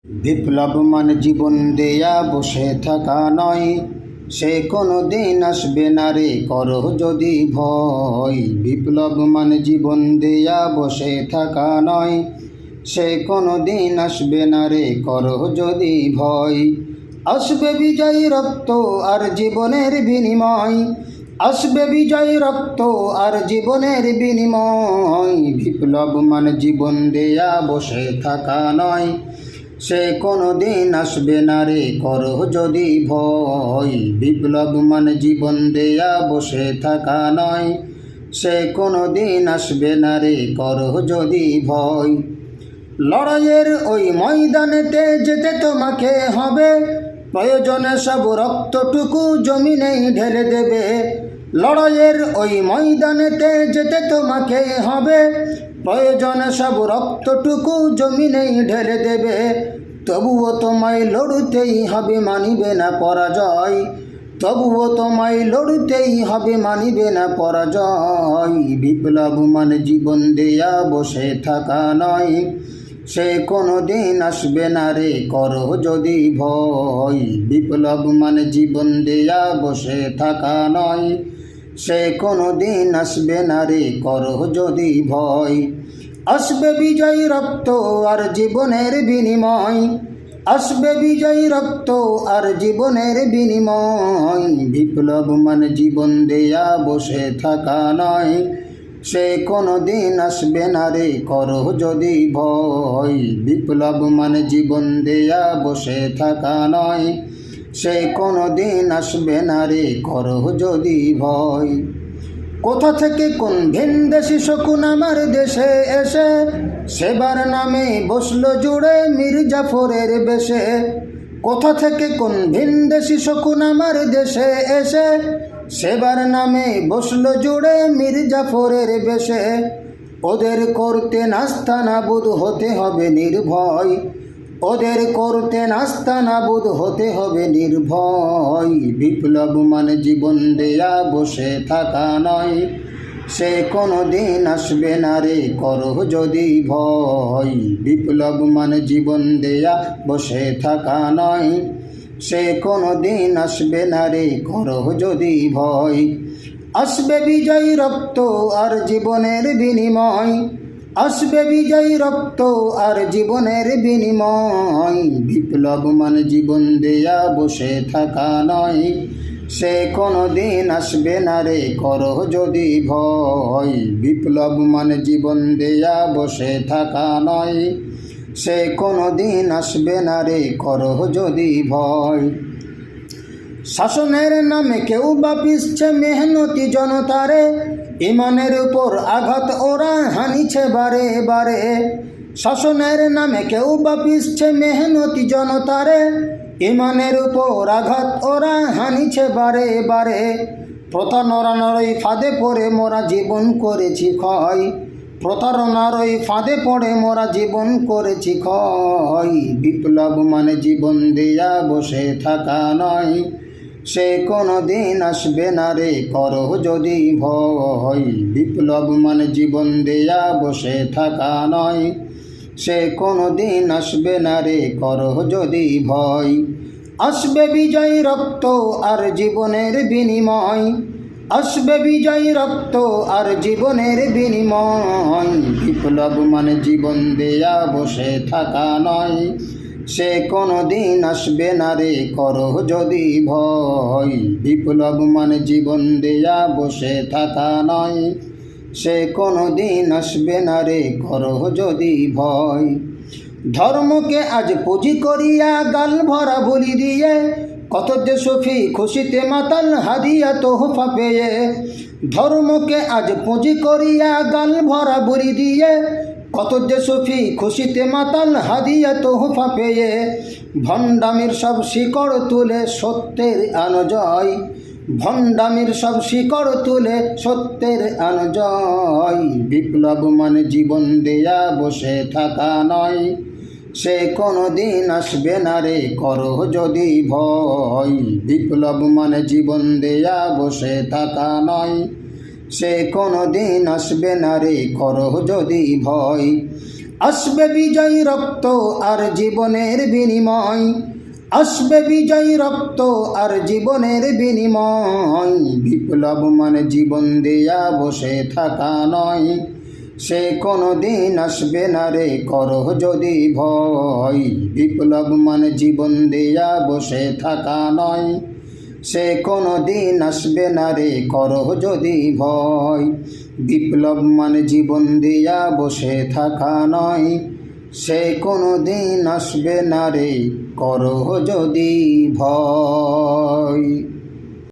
বিপ্লব মানে জীবন দেয়া বসে থাকা নয়, সে কোনো দিন আসবে না রে করো যদি ভয়। বিপ্লব মানে জীবন দেয়া বসে থাকা নয়, সে কোনো দিন আসবে না রে করো যদি ভয়। আসবে বিজয় রক্ত আর জীবনের বিনিময়, আসবে বিজয় রক্ত আর জীবনের বিনিময়। বিপ্লব মানে জীবন দেয়া বসে থাকা নয়, সে কোনো দিন আসবে না রে করো যদি ভয়। বিপ্লব মানে জীবন দেয়া বসে থাকা নয়, সে কোনো দিন আসবে না রে করো যদি ভয়। লড়াইয়ের ওই ময়দানেতে যেতে তোমাকে হবে, প্রয়োজনে সব রক্তটুকু জমিনেই ঢেলে দেবে। লড়াইয়ের ওই ময়দানেতে যেতে তোমাকে হবে, প্রয়োজনে সব রক্তটুকু জমিনেই ঢেলে দেবে। তবুও তোমায় লড়তেই হবে, মানিবে না পরাজয়। তবুও তোমায় লড়তেই হবে, মানিবে না পরাজয়। বিপ্লব মানে জীবন দেয়া বসে থাকা নয়, সে কোনো দিন আসবে না রে করো যদি ভয়। বিপ্লব মানে জীবন দেয়া বসে থাকা নয়, সে কোনো দিন আসবে না রে করো যদি ভয়। আসবে বিজয় রক্ত আর জীবনের বিনিময়, আসবে বিজয় রক্ত আর জীবনের বিনিময়। বিপ্লব মানে জীবন দেয়া বসে থাকা নয়, সে কোনো দিন আসবে না রে করো যদি ভয়। বিপ্লব মানে জীবন দেয়া বসে থাকা নয়, সে কোনো দিন আসবে না রে করো যদি ভয়। কোথা থেকে কোন ভিনদেশি শকুন আমার দেশে এসে, সেবার নামে বসলো জুড়ে মীর জাফরের বেশে। কোথা থেকে কোন ভিনদেশি শকুন আমার দেশে এসে, সেবার নামে বসলো জুড়ে মীর জাফরের বেশে। ওদের করতে নাস্তানাবুদ হতে হবে নির্ভয়, ওদের করতে নাস্তানাবুদ হতে হবে নির্ভয়। বিপ্লব মানে জীবন দেয়া বসে থাকা নয়, সে কোনো দিন আসবে না রে করো যদি ভয়। বিপ্লব মানে জীবন দেয়া বসে থাকা নয়, সে কোনো দিন আসবে না রে করো যদি ভয়। আসবে বিজয় রক্ত আর জীবনের বিনিময়, আসবে বিজয় রক্ত আর জীবনের বিনিময়। বিপ্লব মানে জীবন দেয়া বসে থাকা নয়, সে কোনো দিন আসবে না রে করো যদি ভয়। বিপ্লব মানে জীবন দেয়া বসে থাকা নয়, সে কোনো দিন আসবে না রে করো যদি ভয়। শাসনের নামে কেউ বা পিছছে মেহনতি জনতারে, ইমানের উপর আঘাত ওরা হানিছে বারে বারে। শাসনের নামে কেউ বা পিছছে মেহনতি জনতারে, ইমানের উপর আঘাত ওরা হানিছে বারে বারে। প্রতারণার ওই ফাঁদে পড়ে মোরা জীবন করেছি ক্ষয়, প্রতারণার ওই ফাঁদে পড়ে মোরা জীবন করেছি ক্ষয়। বিপ্লব মানে জীবন দেয়া বসে থাকা নয়, সে কোনো দিন আসবে না রে করো যদি ভয়। বিপ্লব মানে জীবন দেয়া বসে থাকা নয়, সে কোনো দিন আসবে না রে করো যদি ভয়। আসবে বিজয় রক্ত আর জীবনের বিনিময়, আসবে বিজয় রক্ত আর জীবনের বিনিময়। বিপ্লব মানে জীবন দেয়া বসে থাকা নয়, সে কোনো দিন আসবে না রে করো যদি ভয়। বিপ্লব মানে জীবন দেয়া বসে থাকা নয়, সে কোনো দিন আসবে না রে করো যদি ভয়। ধর্মকে আজ পুঁজি করিয়া গাল ভরা বলি দিয়ে, কত যে সফি খুশিতে মাতাল হাদিয়া তোহফা পেয়ে। ধর্মকে আজ পুঁজি করিয়া গাল ভরা বলি দিয়ে, কত যে সফি খুশিতে মাতাল হাদিয়া তোহফা পেয়ে। ভণ্ডামির সব শিকড় তুলে সত্যের আনো জয়, ভণ্ডামির সব শিকড় তুলে সত্যের আনো জয়। বিপ্লব মানে জীবন দেয়া বসে থাকা নয়, সে কোনো দিন আসবে না রে করো যদি ভয়। বিপ্লব মানে জীবন দেয়া বসে থাকা নয়, সে কোনো দিন আসবে না রে করো যদি ভয়। আসবে বিজয় রক্ত আর জীবনের বিনিময়, আসবে বিজয় রক্ত আর জীবনের বিনিময়। বিপ্লব মানে জীবন দেয়া বসে থাকা নয়, সে কোনো দিন আসবে না রে করো যদি ভয়। বিপ্লব মানে জীবন দেয়া বসে থাকা নয়, সে কোনো দিন আসবে না রে করো যদি ভয়। বিপ্লব মানে জীবন দেয়া বসে থাকা নয়, সে কোনো দিন আসবে না রে করো যদি ভয়।